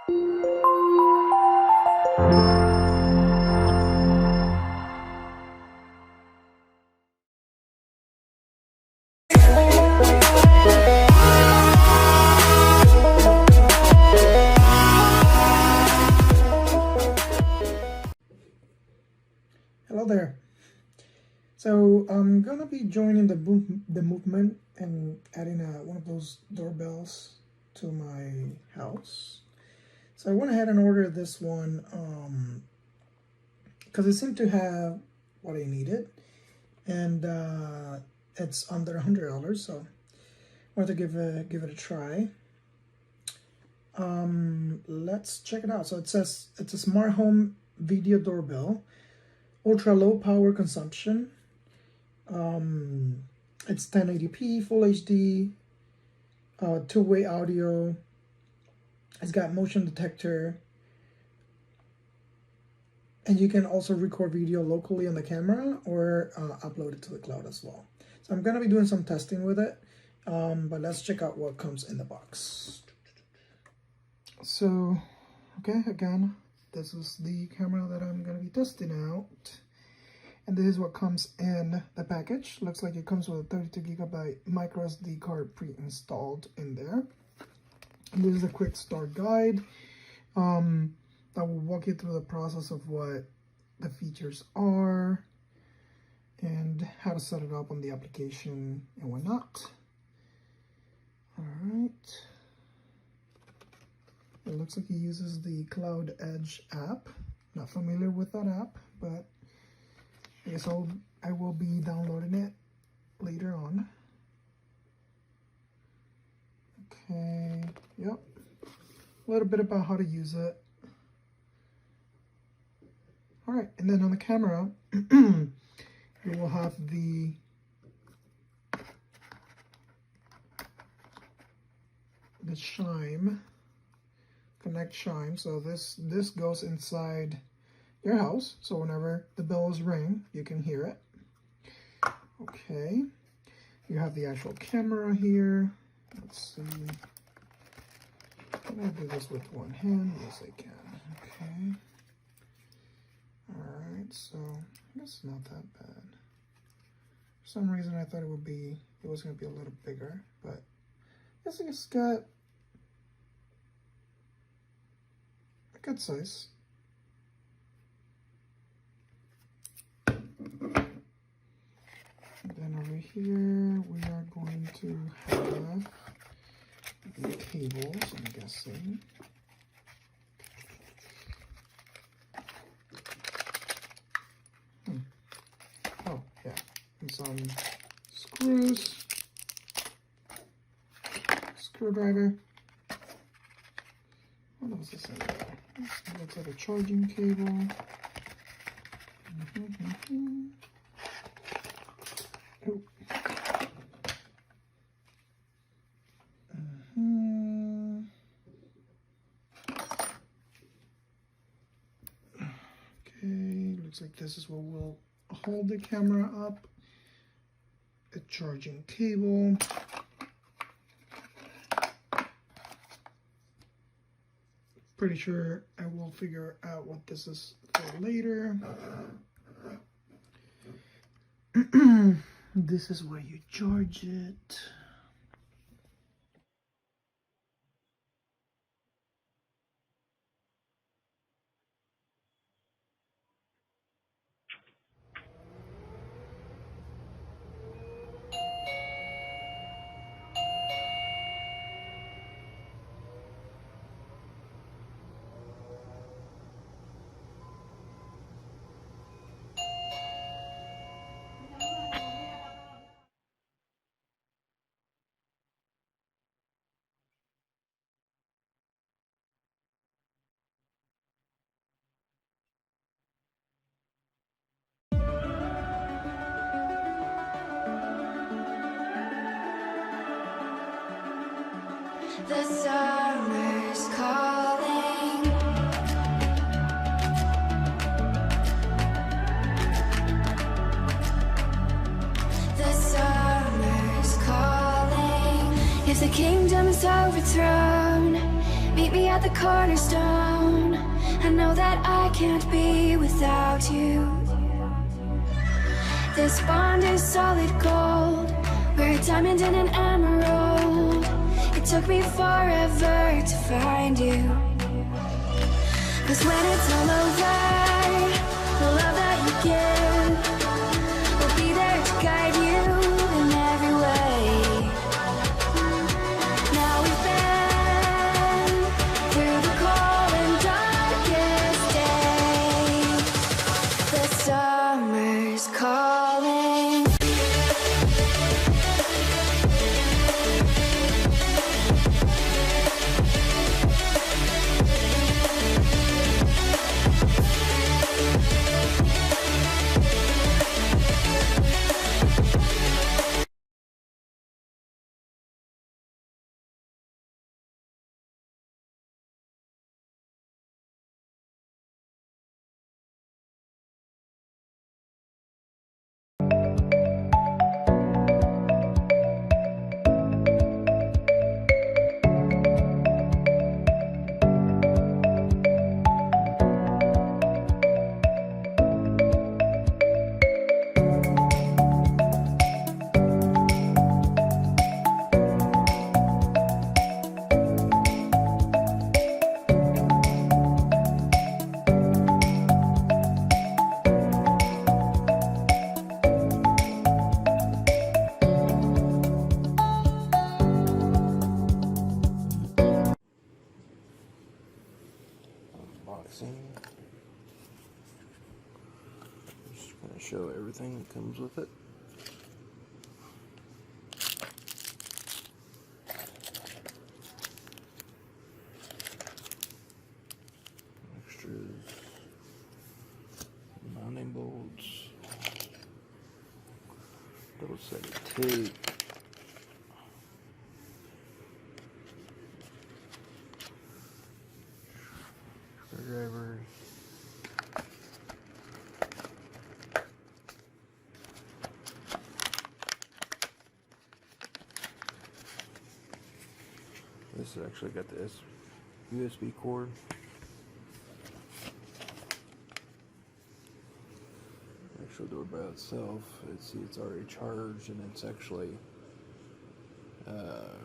Hello there. So I'm gonna be joining the movement and adding one of those doorbells to my house. So I went ahead and ordered this one because it seemed to have what I needed, and it's under $100, so I wanted to give it a try. Let's check it out. So it says it's a smart home video doorbell, ultra low power consumption. It's 1080p, full HD, two-way audio. It's got motion detector, and you can also record video locally on the camera or upload it to the cloud as well. So I'm gonna be doing some testing with it, but let's check out what comes in the box. So, okay, again, this is the camera that I'm gonna be testing out. And this is what comes in the package. Looks like it comes with a 32GB micro SD card pre-installed in there. And this is a quick start guide that will walk you through the process of what the features are and how to set it up on the application and whatnot. All right. It looks like it uses the Cloud Edge app. Not familiar with that app, but I guess I will be downloading it later on. Okay, yep. A little bit about how to use it. All right, and then on the camera, you will have the Chime, connect Chime. So this goes inside your house, so whenever the bells ring, you can hear it. Okay, you have the actual camera here. Let's see. Can I do this with one hand? Yes, I can. Okay. All right, so it's not that bad. For some reason, I thought it was going to be a little bigger, but I think it's got a good size. And then over here, we are going to have the cables, I'm guessing. Oh, yeah, and some screws, screwdriver. What else is in there? This looks like a charging cable. Oh. Okay, looks like this is what will hold the camera up. A charging cable. Pretty sure I will figure out what this is for later. This is where you charge it. The summer's calling. The summer's calling. If the kingdom's overthrown, meet me at at the cornerstone. I know that I can't be without you. This bond is solid gold. We're a diamond and an emerald. It took me forever to find you. 'Cause when it's all over, the love that you give will be there to guide you in every way. Now we've been through the cold and darkest days. The summer's calling. Just going to show everything that comes with it. Extras, mounting bolts, double set of tape, screwdrivers, this has actually got this USB cord. Actual doorbell itself, it's already charged, and it's actually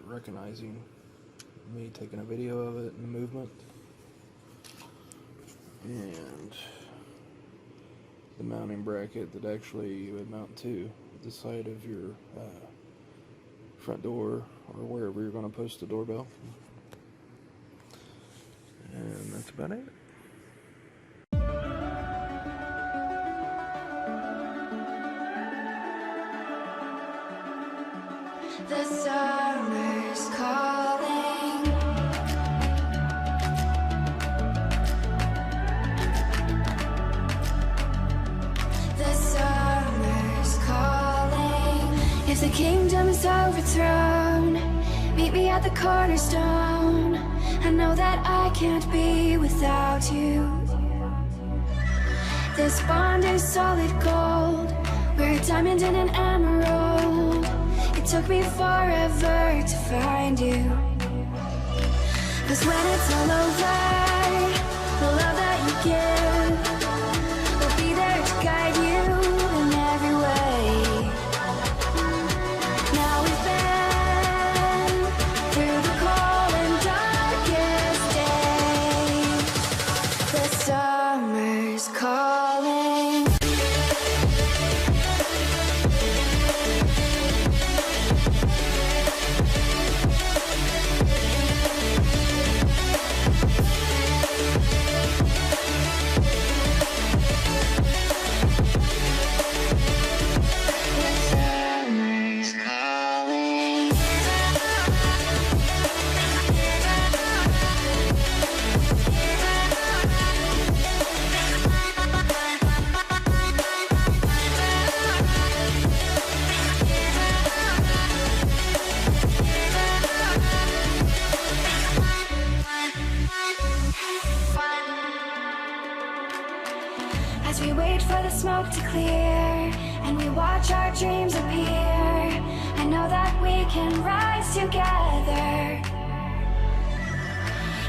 recognizing me taking a video of it and the movement. And the mounting bracket that actually you would mount to the side of your front door or wherever you're going to post the doorbell. And that's about it. The summer's calling. The summer's calling. If the kingdom is overthrown, meet me at the cornerstone. I know that I can't be without you. This bond is solid gold. We're a diamond and an emerald. It took me forever to find you. 'Cause when it's all over, the love that you give will be there to guide you in every way. Now we've been through the cold and darkest days. The summer's calling. As we wait for the smoke to clear and we watch our dreams appear, I know that we can rise together.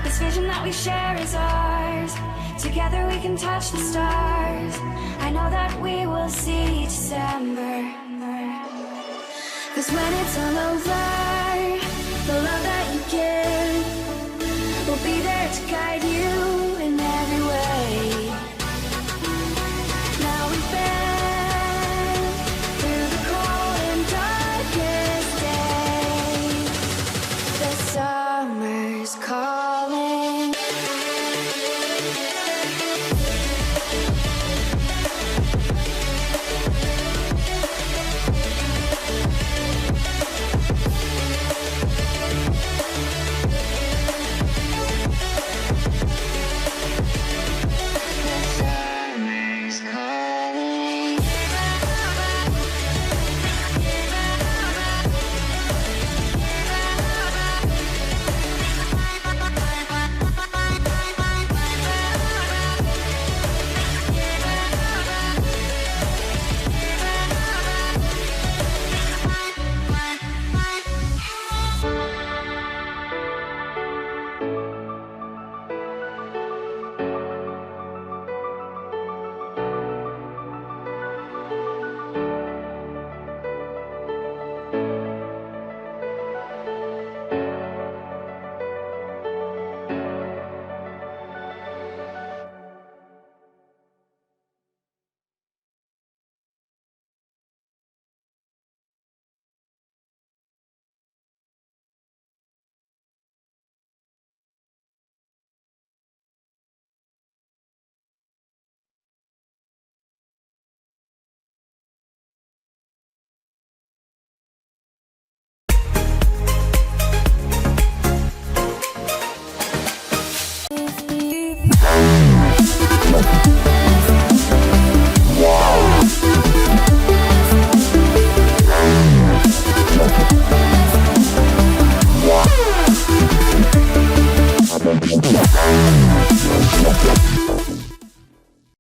This vision that we share is ours. Together we can touch the stars. I know that we will see December. 'Cause when it's all over, the love that you give will be there to guide you in every way. Now we've been through the cold and darkest days. The summer's calling.